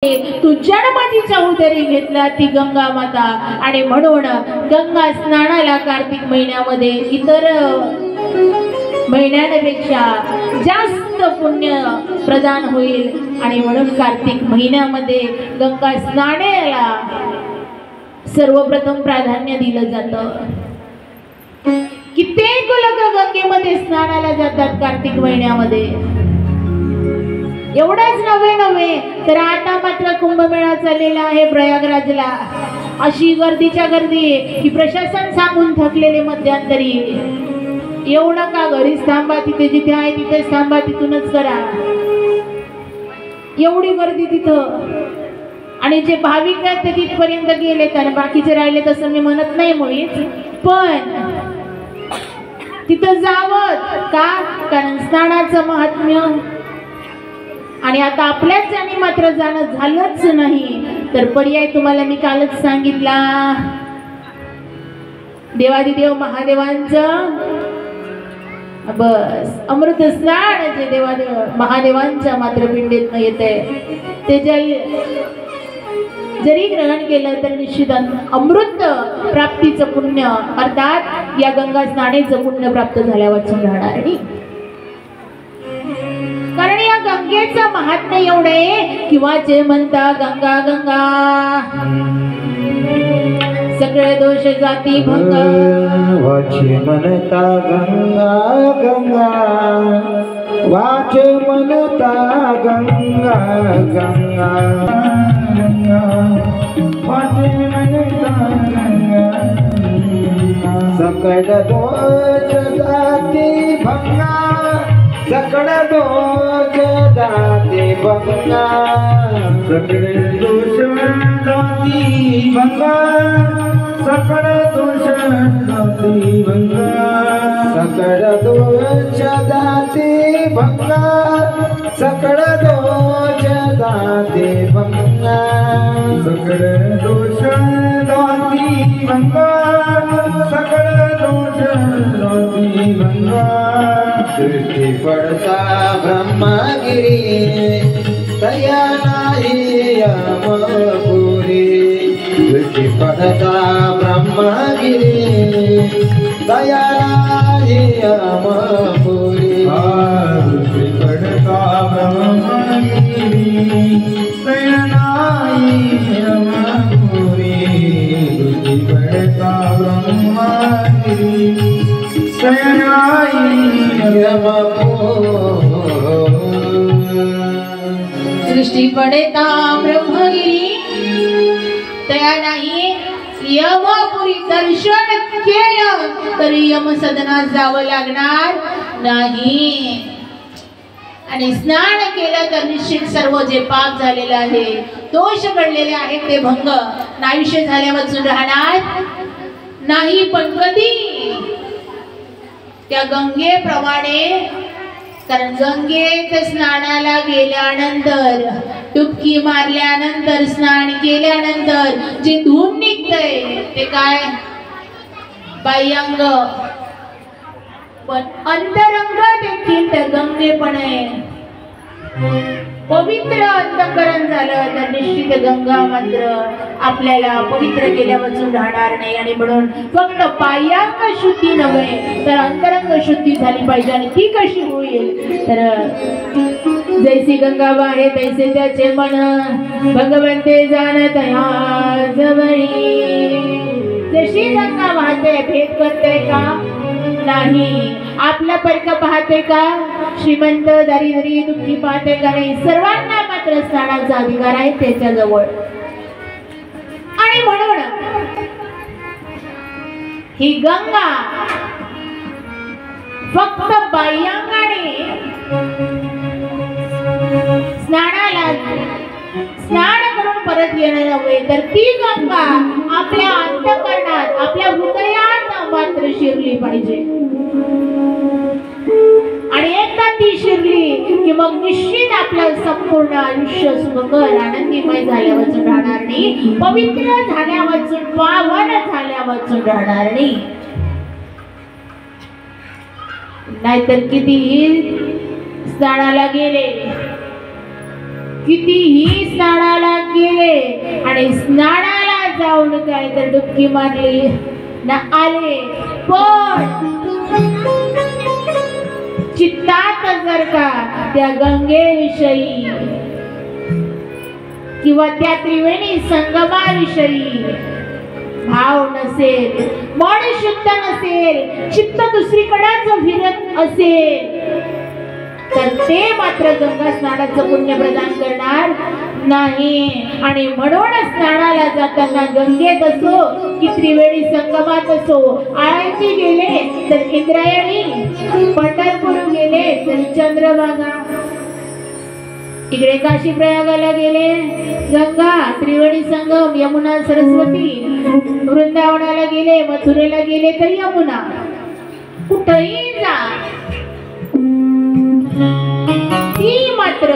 तू जन्मतीच्या उदरी घेतला ती गंगा माता आणि म्हणून गंगा स्नानाला कार्तिक महिन्यामध्ये इतर महिन्यांपेक्षा जास्त पुण्य प्रदान होईल आणि म्हणून कार्तिक महिन्यामध्ये गंगा स्नानाला सर्वप्रथम प्राधान्य दिलं जातं। कित्येक लोक गंगेमध्ये स्नानाला जातात कार्तिक महिन्यामध्ये। एवढंच नव्हे तर आता मात्र कुंभमेळा चाललेला आहे प्रयागराजला। अशी गर्दीच्या गर्दी की प्रशासन सांगून थकलेले मध्यंतरी एवढं का घरीच थांबा, तिथे जिथे आहे तिथेच थांबा, तिथूनच करा। एवढी गर्दी तिथं आणि जे भाविक आहेत ते तिथपर्यंत गेलेत आणि बाकीचे राहिले तसं मी म्हणत नाही मुळीच, पण तिथं जावं का? कारण स्नानाचं महात्म्य आणि आता आपल्याच जाणी मात्र जाणं झालंच नाही तर पर्याय तुम्हाला मी कालच सांगितला। देवादिदेव महादेवांचं बस अमृत स्नान जे देवादेव महादेवांच्या मात्र पिंडीतनं येते ते जरी ग्रहण केलं तर निश्चित अमृत प्राप्तीचं पुण्य अर्थात या गंगा स्नानाचं पुण्य प्राप्त झाल्यावर राहणार नाही। कारण या गंगेचं महात्म्य एवढं आहे किंवा जे म्हणता गंगा गंगा सगळे दोष जाती भंग, वाचे म्हणता गंगा गंगा, वाचे म्हणता गंगा गंगा, वाचे म्हणता गंगा, सकळ दोष जाती भंगा, सकळ दोष जाती भंगा, सकळ दोष जाती भंगा, सकळ दोष जाती भंगा, सकळ दोष जाती भंगा, सकळ दोष जाती भंगा, सकळ दोष जाती भंगा, सकळ दोष जाती भंगा। दृष्टी पडता ब्रह्मगिरी तया नाही यमपुरी, दृष्टी पडता ब्रह्मगिरी तया नाही यमपुरी, दृष्टी पडता ब्रह्मगिरी तया नाही यमपुरी, दृष्टी पडता ब्रह्मगिरी तया नाही दृष्टी पडता ब्रह्मगिरी तया नाही यमपुरी, दर्शन केलं तरी यम सदनात जावं लागणार नाही आणि स्नान केलं तर निश्चित सर्व जे पाप झालेलं आहे दोष घडलेले आहेत ते भंग नाहीसे झाल्यावर राहणार नाही। पण कधी? त्या गंगेप्रमाणे, कारण गंगेत स्नानाला गेल्यानंतर डुबकी मारल्यानंतर स्नान केल्यानंतर जे धुवून निघतंय ते काय? बाह्यांग, पण अंतरंग देखील त्या गंगेपण आहे। पवित्र अंतःकरण झालं तर निश्चित गंगा मात्र आपल्याला पवित्र केल्यापासून राहणार नाही आणि म्हणून फक्त बाह्यांग शुद्धी नव्हे तर अंतरंग शुद्धी झाली पाहिजे आणि ती कशी होईल तर जैसी गंगा वाहे तैसे त्याचे मन भगवंते जाणत जवळी। जशी गंगा वाहते भेद करते का? नाही। आपला परक पाहते का? श्रीमंत दारिद्र्य दुःखी पाहते का? नाही। सर्वांना मात्र स्नानाचा अधिकार आहे त्याच्याजवळ आणि म्हणून ही गंगा फक्त बाह्यांगाने स्नान करून परत येणार नव्हे तर ती गंगा आपल्या अंतःकरणात आपल्या हृदयात मात्र शिरली पाहिजे आणि एकदा ती शिरली की मग निश्चित आपलं संपूर्ण आयुष्य सुखकर आनंदीमय झाल्यावर राहणार नाही, पवित्र झाल्यावर पावन झाल्यावर राहणार नाही। नाहीतर कितीही स्नानाला गेले कितीही स्नानाला गेले आणि स्नानाला जाऊन काय तर डुबकी मारली ना आले, पण चित्तात जर का त्या गंगेविषयी किंवा त्या त्रिवेणी संगमाविषयी भाव नसेल, मन शुद्ध नसेल, चित्त दुसरीकडेच फिरत असेल, तर ते मात्र गंगा स्नानाचं पुण्य प्रदान करणार नाही. आणि म्हणून स्नानाला जाताना गंगेत असो की त्रिवेणी संगमात असो, आळंदी गेले तर इंद्रायणी, पंढरपूर गेले तर चंद्रभागा, इकडे काशी प्रयागाला गेले गंगा, त्रिवेणी संगम, यमुना, सरस्वती, वृंदावनाला गेले, मथुरेला गेले तर यमुना, कुठेही जा ती मात्र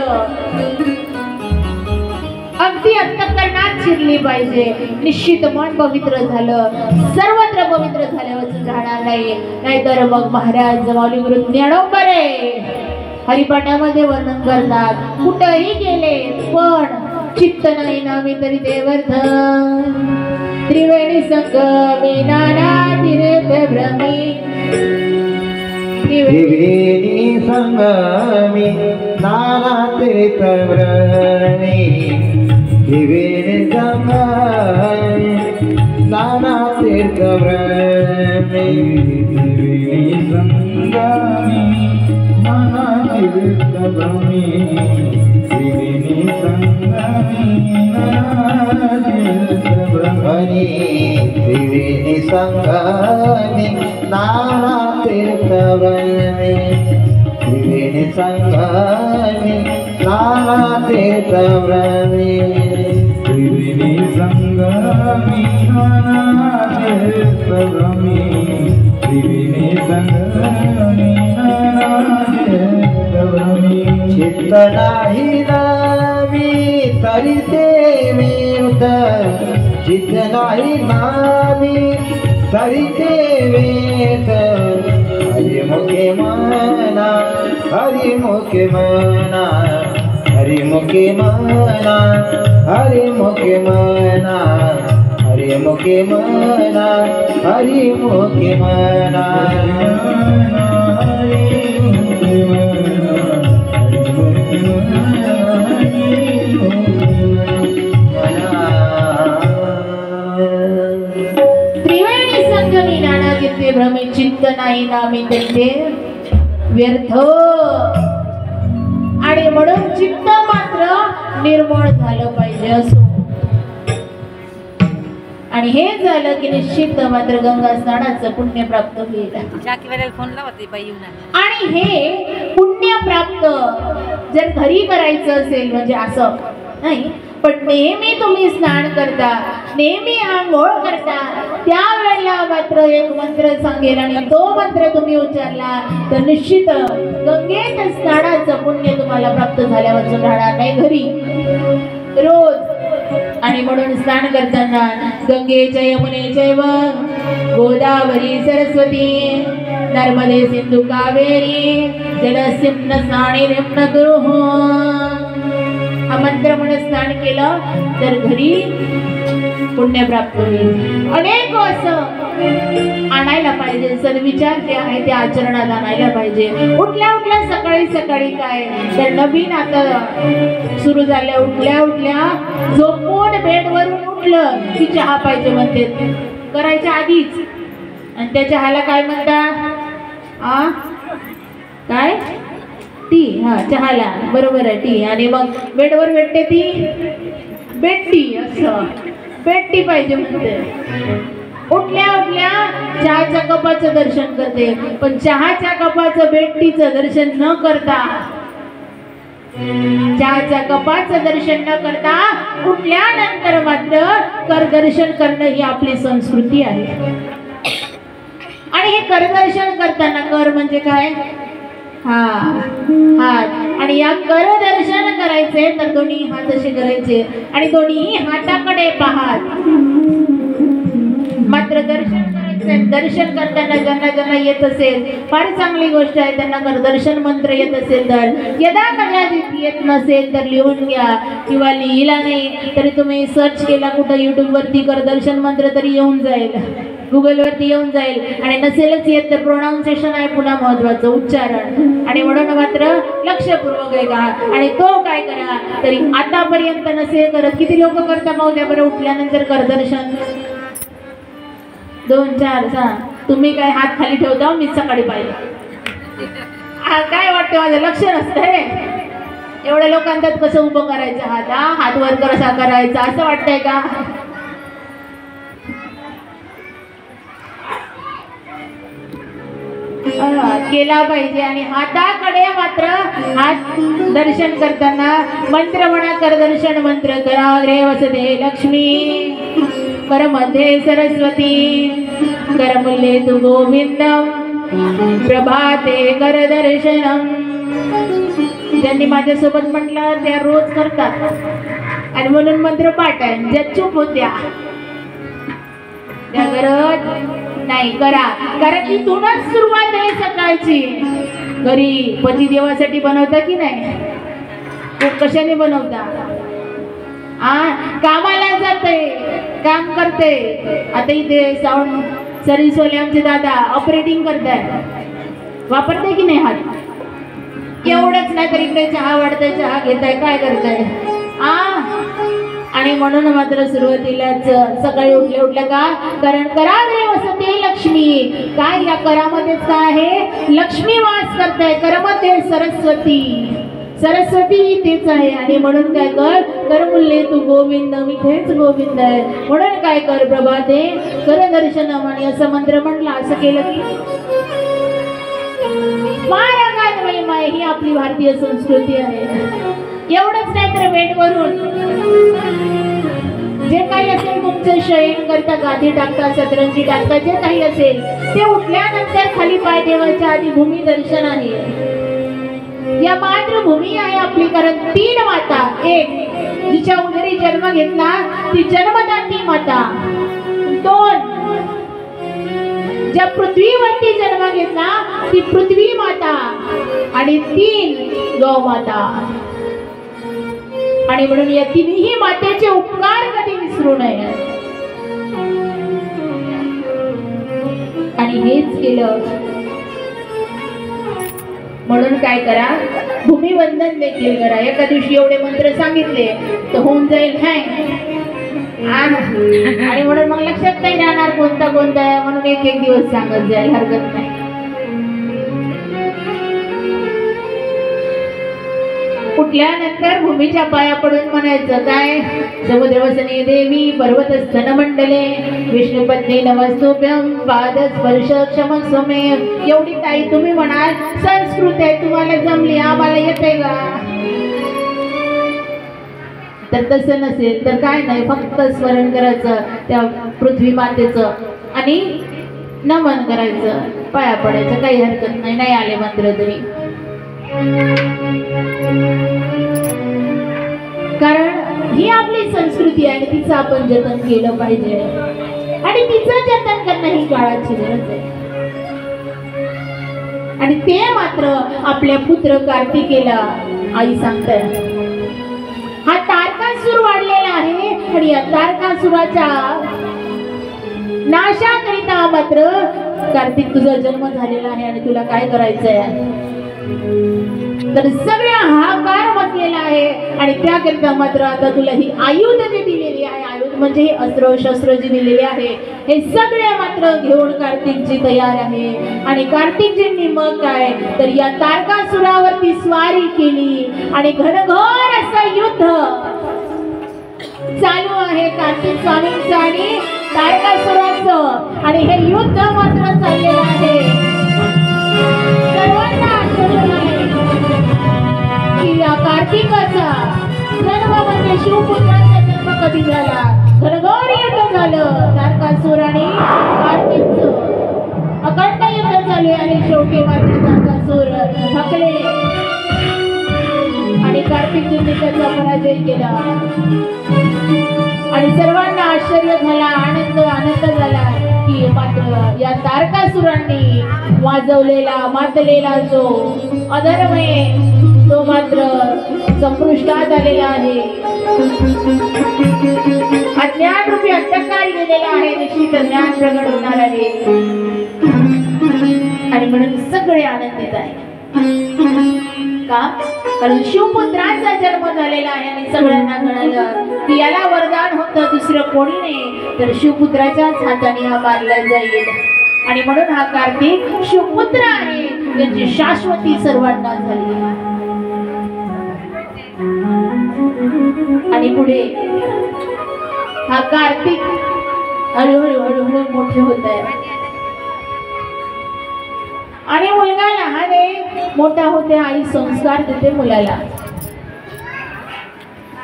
अगदी अंतःकरणात शिरली पाहिजे. निश्चित मन पवित्र झालं, सर्वत्र पवित्र झाल्यावर राहणार नाही. नाहीतर मग महाराज माऊली गुरु ज्ञानोबरे हरिपाठामध्ये वर्णन करतात, कुठेही गेले पण चित्त नाही नामी तरी ते व्यर्थ. त्रिवेणी संगमे नाना तीर्थ भ्रमी, त्रिवेणी संगमी नाना तीर्थ भ्रमी, त्रिवेणी संगमी नाना तीर्थ भ्रमी, त्रिवेणी संगमी नाना तीर्थ भ्रमी, त्रिवेणी संगमी नाना तीर्थ भ्रमी, त्रिवेणी संगमी नाना तीर्थ भ्रमी, त्रिवेणी संगमी नाना तीर्थ भ्रमी, त्रिवेणी संगमी नाना तीर्थ भ्रमी, त्रिवेणी संगमी नाना तीर्थ भ्रमी. चित्त नाही नामी तरी ते वेद, चित्त नाही नामी तरी ते वेद, हरिमुखे मना, हरिमुखे मना, हरिमुखे मना, हरिमुखे मना, हरिमुखे मना, हरिमुखे मना, त्रिवेणी संगमी नाना तीर्थे भ्रमी, चित्त नाही नामी तरी व्यर्थ. आणि म्हणून चित्त मात्र निर्मळ झालं पाहिजे असो. आणि हे झालं की निश्चित मात्र गंगा स्नानाचं पुण्य प्राप्त होईल. आणि हे पुण्य प्राप्त जर घरी करायचं असेल म्हणजे असं नाही, पण नेहमी तुम्ही स्नान करता, नेहमी आंघोळ करता, त्यावेळेला मात्र एक मंत्र सांगेल आणि तो मंत्र तुम्ही उच्चारला तर निश्चित गंगेत स्नानाचं पुण्य तुम्हाला प्राप्त झाल्यावर राहणार नाही घरी रोज. आणि म्हणून स्नान करताना गंगेच्या यमुनेचैव गोदावरी सरस्वती नर्मदे सिंधू कावेरी जलस्मिन् स्नानिधिं न कुरु, हा मंत्र म्हणून स्नान केलं तर घरी पुण्य प्राप्त होईल. अनेक असं आणायला पाहिजे, सद्विचार जे आहे ते आचरणात आणायला पाहिजे. उठल्या उठल्या सकाळी सकाळी काय तर नवीन आता सुरू झाल्या, उठल्या उठल्या झोपून बेडवरून उठलं की चहा पाहिजे म्हणते, करायच्या आधीच. आणि त्या चहाला काय म्हणतात? काय? टी. हा, चहाला बरोबर आहे टी. आणि मग बेडवर भेटते ती बेट्टी, असं बेट्टी पाहिजे म्हणते. उठल्या उठल्या चहाच्या कपाचं दर्शन करते, पण चहाच्या कपाचं बेट्टीचं दर्शन न करता, चहाच्या कपाचं दर्शन न करता उठल्यानंतर मात्र कर दर्शन करणं ही आपली संस्कृती आहे. आणि हे कर दर्शन करताना, कर म्हणजे काय? हात. आणि या कर दर्शन करायचे तर दोन्ही हात असे करायचे आणि दोन्ही हाताकडे पाहत. मात्र मात्र दर्शन करायचं. दर्शन करताना ज्यांना ज्यांना येत असेल फार चांगली गोष्ट आहे, त्यांना जर दर्शन मंत्र येत असेल तर, यदा कदाचित येत नसेल तर लिहून घ्या किंवा लिहिला नाही तरी तुम्ही सर्च केला कुठं यूट्यूबवरती कर दर्शन मंत्र तरी येऊन जाईल, गुगलवरती येऊन जाईल. आणि नसेलच येत तर प्रोनाऊन्सिएशन आहे पुन्हा महत्वाचं, उच्चारण. आणि म्हणून मात्र लक्षपूर्वक आहे का. आणि तो काय करा तरी आतापर्यंत नसेल करत, किती लोक करता पाहू द्या बरं उठल्यानंतर कर दर्शन. 2 4 6 तुम्ही काय हात खाली ठेवता, मी सकाळी पाहिजे. काय वाटतं माझं लक्ष नसतंय. एवढ्या लोकांच्यात कसं उभं करायचं, हात वर कसा करायचा असं वाटतंय का. केला पाहिजे. आणि हाताकडे मात्र हात दर्शन करताना मंत्र म्हणा, कर दर्शन मंत्र. कराग्रे वसते लक्ष्मी, करमध्ये सरस्वती, करमुल्ये तु गोविंदम, प्रभाते कर दर्शनम. ज्यांनी माझ्यासोबत म्हटलं त्या रोज करतात आणि म्हणून मंत्र पाठ आहे. ज्या चूप होत्या त्या करत नाही करा, कारण इथूनच सुरुवात आहे सकाळची. घरी पती देवासाठी बनवता की नाही, कशाने बनवता. कामाला जाते, काम करते. आता इथे साऊंड सर्व्हिसवाले आमचे दादा ऑपरेटिंग करताय, वापरते की नाही हात. एवढंच नाही तर इकडे चहा वाढताय, चहा घेताय, काय करताय. आणि म्हणून मात्र सुरुवातीलाच सकाळी उठल्या का, कारण कराग्रे वसते लक्ष्मी. काय या करामध्येच काय आहे, लक्ष्मी वास करताय. करमध्ये सरस्वती, सरस्वती इथेच आहे. आणि म्हणून काय कर, करमुल्ये तु गोविंद, इथेच गोविंद आहे. म्हणून काय कर, प्रभाते कर दर्शनम. आणि असं मंत्र म्हटलं, असं केलं की मारागात महिमाय. ही आपली भारतीय संस्कृती आहे. एवढंच नाही तर वेटवरून जे काही असेल तुमचं शयन करता, गादी टाकता, सतरंजी टाकता, जे काही असेल ते उठल्यानंतर खाली पाय देवाच्या आधी भूमी दर्शन आहे. या मातृभूमी आहे आपली. कारण 3 माता, एक जिच्या उदरी जन्म घेतला ती जन्मदाती माता, 2 ज्या पृथ्वीवरती जन्म घेतला ती पृथ्वी माता, आणि 3 गौमाता. आणि म्हणून या तिन्ही मातेचे उपकार कधी विसरू नये. आणि हेच केलं म्हणून काय करा, भूमिवंदन देखील करा. एका दिवशी एवढे मंत्र सांगितले तर होऊन जाईल हँग. आणि म्हणून मग लक्षात नाही राहणार कोणता कोणता आहे, म्हणून एक दिवस सांगत जाईल, हरकत नाही. उठल्यानंतर भूमीच्या पाया पडून म्हणायचं काय, समुद्रवसने देवी पर्वतस्थन मंडले, विष्णुपत्नी नमस्तुभ्यम, पादस्पर्श क्षमस्वमे. एवढी ताई तुम्ही म्हणाल संस्कृत आहे, तुम्हाला जमली, आम्हाला येते का. तर तसं नसेल तर काय नाही, फक्त स्मरण करायचं त्या पृथ्वी मातेचं आणि नमन करायचं, पाया पडायचं, काही हरकत नाही. नाही आले मंत्र तरी. कारण ही आपली संस्कृती आहे आणि तिचं आपण जतन केलं पाहिजे. आणि तिचं जतन करणं ही काळाची गरज आहे. आणि ते मात्र आपल्या पुत्र कार्तिकेला आई सांगते. हा तारकासूर वाढलेला आहे आणि या तारकासुराच्या नाशाकरिता मात्र कार्तिक तुझा जन्म झालेला आहे आणि तुला काय करायचंय. तर सगळ्या हाहाकार बसलेला आहे आणि त्याकरिता मात्र आता तुला ही आयुध जी दिलेली आहे, आयुध म्हणजे ही अस्त्र शस्त्र जी दिलेली आहे, हे सगळे मात्र घेऊन कार्तिकजी तयार आहे. आणि कार्तिकजींनी मग काय तर या तारकासुरावरती स्वारी केली आणि घनघोर असं युद्ध चालू आहे कार्तिक स्वामींचं आणि तारकासुराचं. आणि हे युद्ध मात्र चाललेलं आहे. सर्वांना आश्चर्य आहे की या कार्तिकाचा जन्म म्हणजे शिवपुत्राचा जन्म कधी झाला. घनघोर युद्ध झालं तारकासूर आणि कार्तिकचं, अखंड युद्ध चालू आहे. आणि शेवटी मात्र तारकासूर थकले आणि कार्तिकजींनी त्याचा पराजय केला. आणि सर्वांना आश्चर्य झाला, आनंद झाला की मात्र या तारकासुरांनी वाजवलेला मातलेला जो अधर्म आहे तो मात्र संपुष्टात आलेला आहे. अज्ञान रूपी अंधकार गेलेला आहे. निश्चित ज्ञान प्रगट होणार आहे आणि म्हणून सगळे आनंदित आहे. का? कारण शिवपुत्राचा जन्म झालेला आहे आणि सगळ्यांना कळालं की याला वरदान होतं दुसरं कोणी नाही तर शिवपुत्राच्याच हाताने हा मारला जाईल. आणि म्हणून हा कार्तिक शिवपुत्र आहे त्याची शाश्वती सर्वांना झाली. आणि पुढे हा कार्तिक हळूहळू हळूहळू मोठे होत आहे आणि मुलगा लहान आहे मोठा होते. आई संस्कार देते मुलाला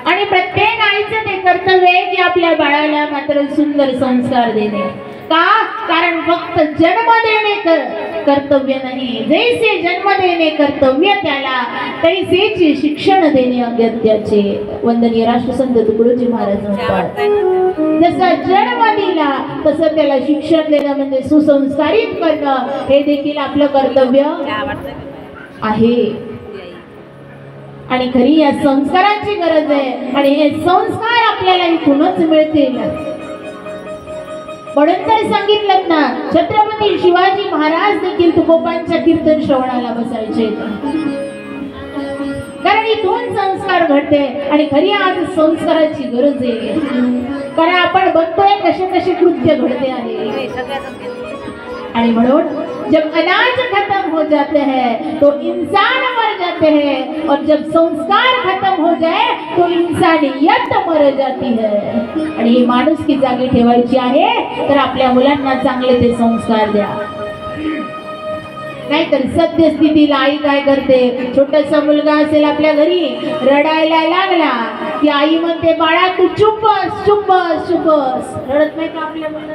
आणि प्रत्येक आईचं ते कर्तव्य आहे की आपल्या बाळाला मात्र सुंदर संस्कार देणे. का? कारण फक्त जन्म देणे कर्तव्य नाही, जैसे जन्म देणे कर्तव्य त्याला तैसेचे शिक्षण देणे अगत्याचे. वंदनीय राष्ट्रसंत तुकडोजी महाराज म्हणतात जसा जन्म दिला तसं त्याला शिक्षण देणं म्हणजे सुसंस्कारित करणं हे देखील आपलं कर्तव्य आहे. आणि खरी या संस्कारांची गरज आहे आणि हे संस्कार आपल्याला इथूनच मिळतील. म्हणून तर सांगितलं ना छत्रपती शिवाजी महाराज देखील तुकोबांच्या कीर्तन श्रवणाला बसायचे कारण इथून संस्कार घडते. आणि खरी आज संस्काराची गरज आहे कारण आपण बघतोय कसे कसे कृत्य घडते आहे. आणि म्हणून जब अनाज खत्म हो जाते हैं तो इंसान मर जाते हैं और जब संस्कार खत्म हो जाए तो इंसानियत मर जाती है. आणि ही माणुसकी जागी ठेवायची आहे तर आपल्या मुलांना चांगले ते संस्कार द्या. नाहीतर सद्यस्थितीला आई काय करते छोटासा मुलगा असेल आपल्या घरी रडायला लागला की आई म्हणते बाळा तू चुप बस चुप बस चुप बस. रडत नाही का आपल्या मुलं?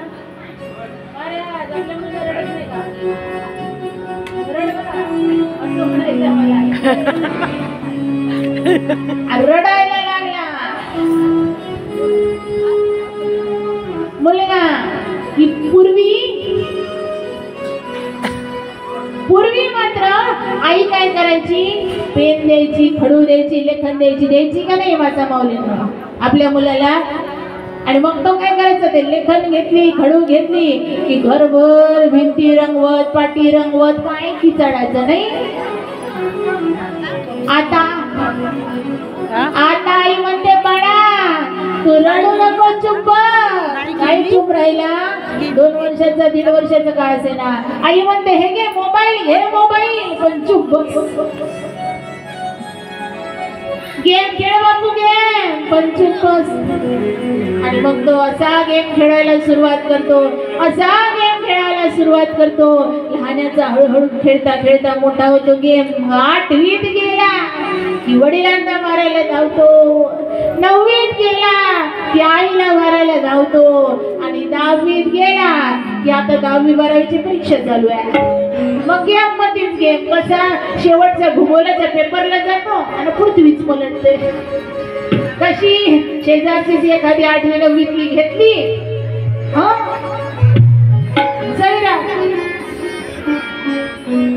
अरे आपल्या मुलं रडत नाही का? रडायला लागला मुलगा की पूर्वी मात्र आई काय करायची पेन द्यायची खडू द्यायची लेखन द्यायची का नाही माझ्या माऊलींना आपल्या मुलाला. आणि मग तो काय करायचं ते लेखन घेतली खडू घेतली की घरभर भिंती रंगवत पाटी रंगवत काय की चढायचं नाही. आता आई म्हणते बाळा तू रडू नको चुप. काही चुप राहिला 2 वर्षाचा 1.5 वर्षाचा काय असे ना आई म्हणते हे घे मोबाईल पण चुप बस. गेम खेळ बापू गेम पण चुप बस. आणि मग तो असा गेम खेळायला सुरुवात करतो लहानाचा हळूहळू खेळता खेळता मोठा होतो. गेम 8वीत गेला की वडिलांना मारायला धावतो, 9वीत गेला की आईला मारायला धावतो आणि 10वीत गेला की आता 10वी 12वीची परीक्षा चालू आहे. मग गेम मध्येच गेम कसा शेवटच्या भूगोलाच्या पेपरला जातो आणि पृथ्वीच पलटते. कशी शेजारची एखादी 8वी 9वी घेतली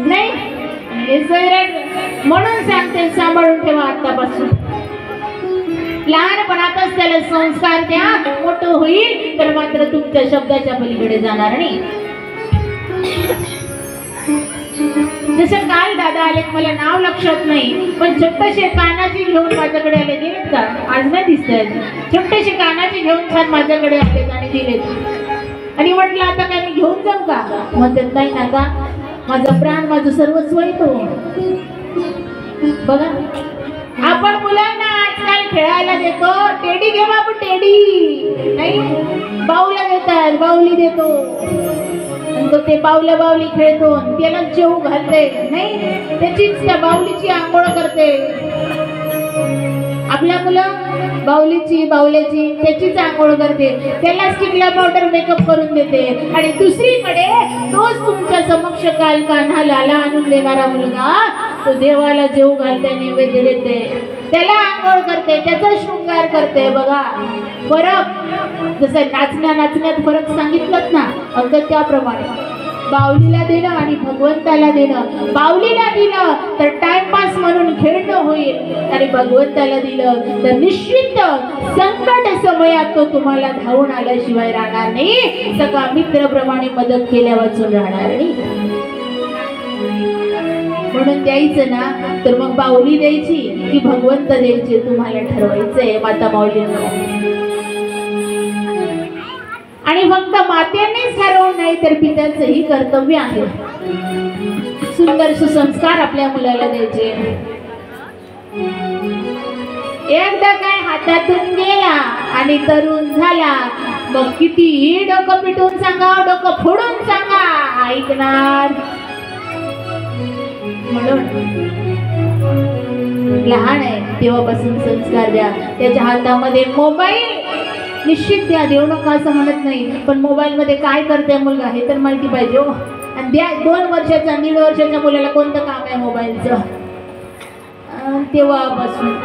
नाही हे सैराट म्हणून सांगते सांभाळून ठेवा आतापासून. लहानपणातच त्याला संस्कार द्या मोठं होईल तर मात्र तुमच्या शब्दाच्या पलीकडे जाणार नाही. जसं काल दादा आले मला नाव लक्षात नाही पण छोटेसे कानाची घेऊन माझ्याकडे आले गेलेत का आज नाही दिसत. छोटेसे कानाची घेऊन छान माझ्याकडे आले आणि दिलेत आणि म्हटलं आता काय मी घेऊन जाऊ का म्हणतात नाही ना का माझा प्राण माझं सर्वस्व आहे तो. बघा आपण मुलांना आजकाल खेळायला देतो टेडी घे बाबू टेडी नाही बाऊला देतात बाऊली देतो तो ते बावली खेळतो त्याला जेव घालते नाही त्याचीच त्या बावलीची आंघोळ करते. आपल्या मुलं बावल्याची त्याचीच आंघोळ करते, त्याला स्टिकला पावडर मेकअप करून देते, आणि दुसरीकडे तोच तुमच्या समक्ष काल कान्हा लाला आणून देणारा मुलगा तो देवाला जेव घालते, नैवेद्य देते, त्याला आंघोळ करते, त्याचा शृंगार करते. बघा फरक, जसं नाचण्यात फरक सांगितलं ना, अगदी त्याप्रमाणे बावलीला देणं आणि भगवंताला देणं. बावलीला दिलं तर टाइमपास म्हणून खेळणं होईल, आणि भगवंताला दिलं तर निश्चित संकट समयात तो तुम्हाला धावून आल्याशिवाय राहणार नाही, सगळा मित्राप्रमाणे मदत केल्या वाचून राहणार नाही. म्हणून द्यायचं ना तर मग बावली द्यायची की भगवंत द्यायचे तुम्हाला ठरवायचंय माता माऊलींना. आणि फक्त मातेनेच ठरवून नाही तर पित्याचंही कर्तव्य आहे. सुंदर सुसंस्कार आपल्या मुलाला द्यायचे. एकदा काय हातातून गेला आणि तरुण झाला, मग कितीही डोकं पिटून सांगा, डोकं फोडून सांगा, ऐकणार. म्हणून लहान आहे तेव्हापासून संस्कार द्या. त्याच्या हातामध्ये मोबाईल निश्चित द्या, देऊ नका असं म्हणत नाही, पण मोबाईल मध्ये काय करते मुलगा हे तर माहिती पाहिजे. आणि द्या. 2 वर्षाच्या 1.5 वर्षाच्या मुलाला कोणतं काम आहे मोबाईलचं, तेव्हापासून.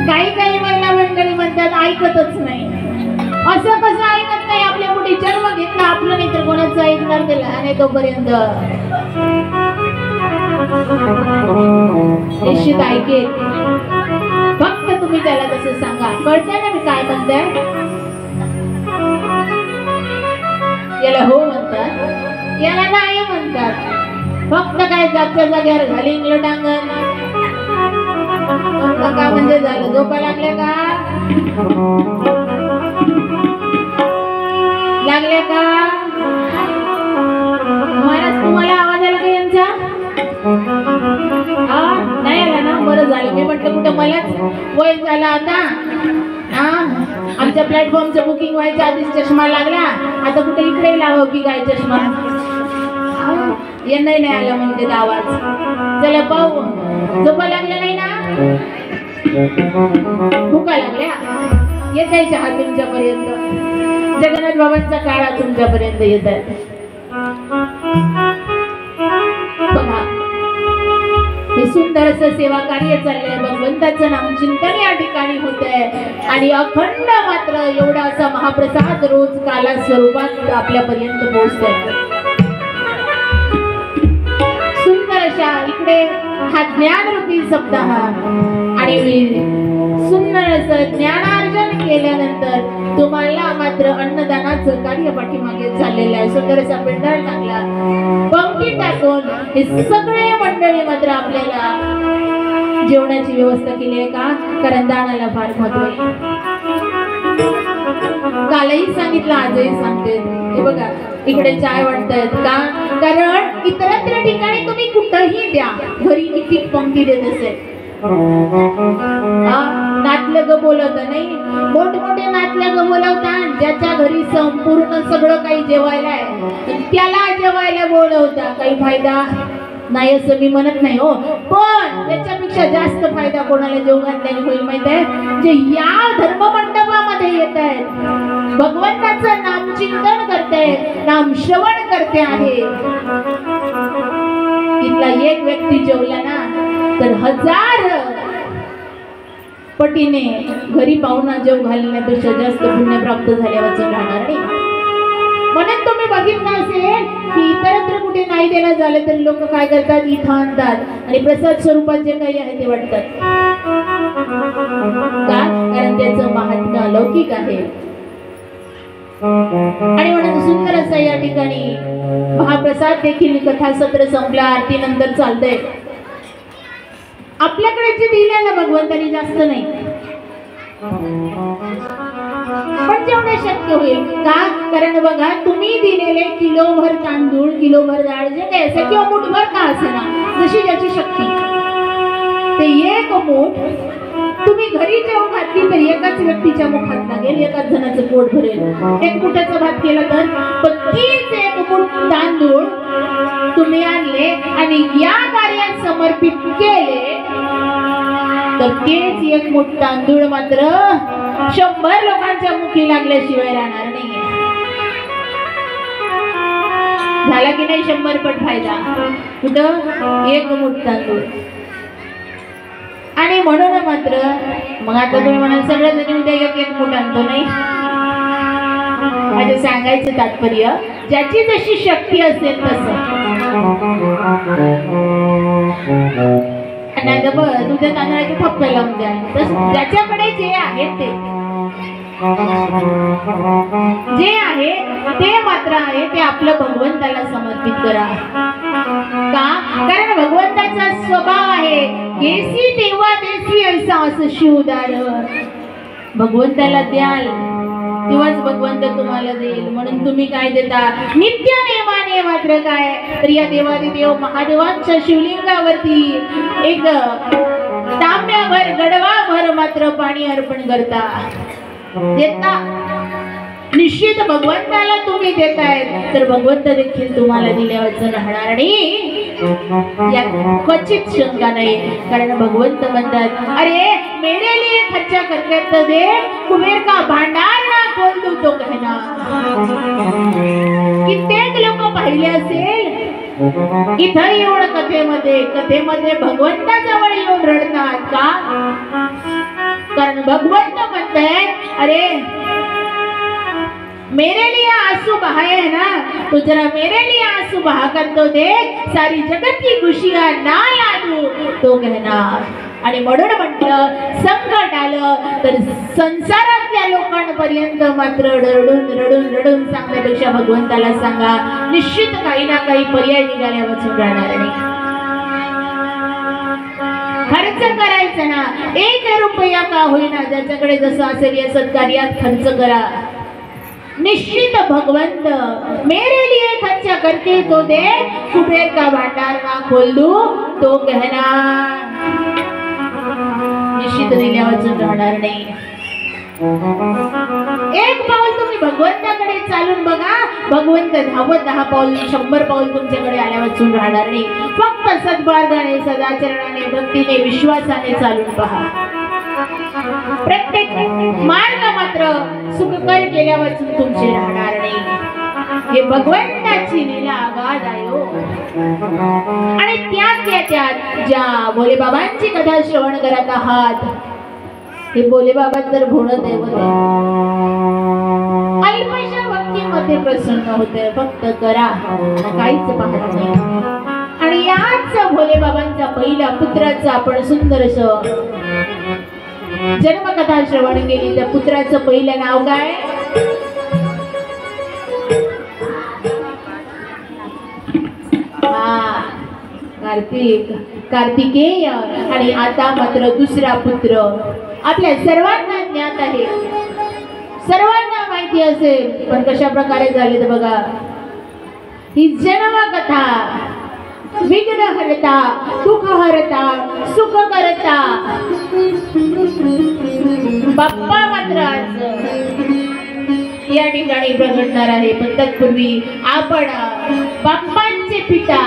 काही महिला मंडळी म्हणतात ऐकतच नाही. असं कसं ऐकत नाही, आपल्या कुठे जन्म घेतला आपलं नाही तर कोणाचं ऐकणार त्याला, आणि तोपर्यंत निश्चित ऐकेल. फक्त तुम्ही त्याला तसं सांगा, कळतंय ना मी काय म्हणताय. याला हो म्हणतात, याला नाही म्हणतात. फक्त काय जागच्या जागेवर घाली लोटांगण का म्हणजे झालं, झोपा लागल्या का तुम्हाला आवाज आला का यांचा? नाही आला ना, बरं झालं. मी म्हटलं कुठं मलाच वय झाला आता. आमच्या प्लॅटफॉर्मचं बुकिंग व्हायच्या आधीच चष्मा लागला, आता कुठे इकडे लावा की काय चष्मा. यांनाही नाही आला म्हणते आवाज. चला पाहू, झोपा लागल्या नाही ना, भुका लागल्या, येत आहे चहा तुमच्यापर्यंत. जगन्नाथ बाबांचा काळा तुमच्यापर्यंत येत आहे. बघा हे सुंदर असं सेवा कार्य चाललंय, भगवंताचं नामचिंतन या ठिकाणी होत आहे, आणि अखंड मात्र एवढा असा महाप्रसाद रोज काला स्वरूपात आपल्यापर्यंत पोहोचतोय. सुंदर अशा इकडे हा ज्ञानरूपी सप्ताह, आणि सुंदर असं ज्ञानार्जन केल्यानंतर तुम्हाला मात्र अन्नदानाचं कार्य पाठीमागे चाललेलं आहे. सुंदर असा पेंढार टाकला, पंक्ती टाकून हे सगळे मंडळी मात्र आपल्याला जेवणाची व्यवस्था केली आहे का, कारण दानाला फार महत्व आहे. कालही सांगितलं, आजही सांगते. हे बघा इकडे चाय वाटतायत का, कारण इतरत्र ठिकाणी तुम्ही कुठंही द्या, घरी किती पंक्ती देत असेल. नातलं ग बोलवता नाही, मोठमोठे नातलं ग बोलवतात, ज्याच्या घरी संपूर्ण सगळं काही जेवायला आहे त्याला जेवायला बोलवता. काही फायदा नाही असं मी म्हणत नाही हो, पण त्याच्यापेक्षा जास्त फायदा कोणाला जेव घातल्याने होईल माहित आहे, जे या धर्ममंडपामध्ये येत आहेत, भगवंताचं नामचिंतन करते, नाम श्रवण करते आहे, तिथला एक व्यक्ती जेवला ना तर 1000 पटीने घरी पाहुणा जेव घालण्यापेक्षा जास्त पुण्य प्राप्त झाल्यावर राहणार नाही. म्हणून तुम्ही बघितलं असेल की इतरत्र कुठे नाही देणं झालं तर लोक काय करतात, इथं आणतात आणि प्रसाद स्वरूपात जे काही आहे ते वाटतात. का? कारण त्याचं महात्म्य अलौकिक आहे. आणि म्हणून सुंदर असं या ठिकाणी महाप्रसाद देखील कथा सत्र संपला, आरती नंतर चालतंय. आपल्याकडे जे दिलं ना भगवंतानी जास्त नाही, पण जेवढे शक्य होईल. का? कारण बघा तुम्ही दिलेले किलोभर तांदूळ, किलोभर डाळ जे काय असेल किंवा मुठभर का असेना, जशी ज्याची शक्ती, ते एक मूठ तुम्ही घरी जेवण घातली तर एकाच व्यक्तीच्या मुखात लागेल, एकाच जणाचं पोट भरेल. एक मुठाचा भात केला तर तीच एक मूठ तांदूळ तुम्ही आणले आणि या कार्यात समर्पित केले तर तेच एक मूठ तांदूळ मात्र 100 लोकांच्या मुखी लागल्याशिवाय राहणार नाही. झाला की नाही 100 पट फायदा. कुठं एक मूठ तांदूळ. आणि म्हणून मात्र मग आता तुम्ही म्हणाल सगळ्याजणी उद्या एक मूठ आणतो नाही. माझं सांगायचं तात्पर्य ज्याची जशी शक्ती असेल तसं. नाही तर बघ तुझ्या तांदळाचे ठप्पे लावून द्या. तर ज्याच्याकडे जे आहे ते मात्र आहे ते आपलं भगवंताला समर्पित करा. का? कारण भगवंताचा स्वभाव आहे देसी देवा देसी ऐसा असं शिवदार. भगवंताला द्याल तेव्हाच भगवंत तुम्हाला देईल. म्हणून तुम्ही काय देता? नित्य नेमाने मात्र काय तर या देवादिदेव महादेवांच्या शिवलिंगावरती एक तांब्याभर गडवाभर मात्र पाणी अर्पण करता देता. निश्चित भगवंताला तुम्ही देताय तर भगवंत देखील तुम्हाला दिल्यावर राहणार आणि यात क्वचित शंका नाही. कारण भगवंत म्हणतात अरे मेरे लिए खर्चा करके तो दे कुबेर का भांडार ना खोल दू तो कहना. कित्येक लोक पाहिले असेल इथं येऊन कथेमध्ये भगवंताजवळ येऊन रडतात. का? कारण भगवंत म्हणतात अरे मेरे लिए आंसू बहाए है ना तो जरा मेरे लिए आंसू बहा कर तो देख सारी जगत की खुशियां ना लादू तो कहणार. आणि म्हणून म्हटलं संकट आलं तर संसारातल्या लोकांपर्यंत मात्र रडून रडून रडून सांगण्यापेक्षा भगवंताला सांगा. निश्चित काही ना काही पर्याय निघाल्या वाचून राहणार नाही. खर्च करायचा ना 1 रुपया का होईना ज्याच्याकडे जसं असेल या सत्कार्यात खर्च करा. निश्चित भगवंत मेरे लिए खर्चा करके तो दे कुबेर का भांडार ना खोल दू तो कहना. निश्चित दिल्यावर राहणार नाही. एक पाऊल तुम्ही भगवंताकडे चालून बघा. भगवंत धावत 10 पाऊल 100 पाऊल तुमच्याकडे आल्यावर राहणार नाही. फक्त सद्मार्गाने सदाचरणाने भक्तीने विश्वासाने चालून पहा. प्रत्येक मार्ग मात्र सुखकर केल्यावर तुमचे राहणार नाही. हे भगवंताची लीला अगाध आहे. आणि त्यात ज्या भोले बाबांची कथा श्रवण करत आहात हे भोले बाबा तर भोळं दैवत आहे. अल्पशा भक्तीमध्ये प्रसन्न होते. फक्त करा काहीच पाहत नाही. आणि याच भोले बाबांचा पहिला पुत्राचा आपण सुंदरस जन्मकथा श्रवण केली. त्या पुत्राचं पहिलं नाव काय? कार्तिकेय. आणि आता मात्र दुसरा पुत्र आपल्या सर्वांना ज्ञात आहे, सर्वांना माहिती असेल. पण कशा प्रकारे झाले तर बघा. ही जन्मकथा विघ्न हरता दुःख हरता सुख करता बाप्पा मात्र आज या ठिकाणी प्रगटणार आहे. पण तत्पूर्वी आपण बाप्पांचे पिता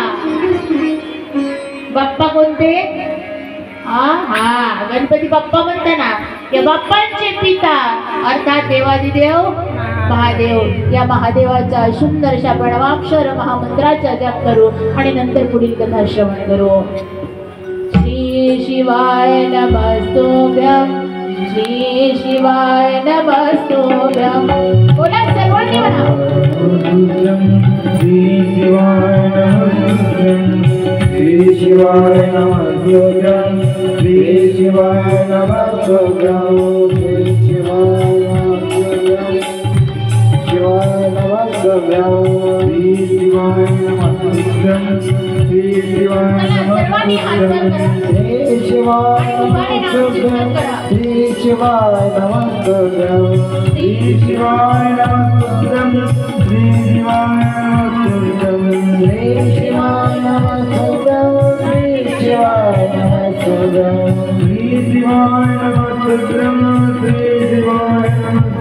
बाप्पा कोणते? हा गणपती बाप्पा म्हणताना या बाप्पांचे पिता अर्थात देवादिदेव महादेव. या महादेवाचा सुंदरशा प्रणवाक्षर महामंत्राचा जप करू आणि नंतर पुढील कथा श्रवण करू. श्री शिवाय नमस्तुभ्यं श्री शिवाय नमस्तुभ्यं. बोला सर्वांनी म्हणा. श्री शिवाय नमस्तुभ्यं श्री शिवाय नमस्तुभ्यं श्री शिवाय नमस्तुभ्यं श्री शिवाय नमस्तुभ्यं शिवाय नमस्तुभ्यं श्री शिवाय नमस्तुभ्यं श्री शिवाय नमस्तुभ्यं श्री शिवाय नमस्तुभ्यं श्री शिवाय नमस्तुभ्यं श्री शिवाय नमस्तुभ्यं श्री शिवाय नमस्तुभ्यं श्री शिवाय नमस्तुभ्यं श्री शिवाय नमस्तुभ्यं श्री शिवाय नमस्तुभ्यं श्री शिवाय नमस्तुभ्यं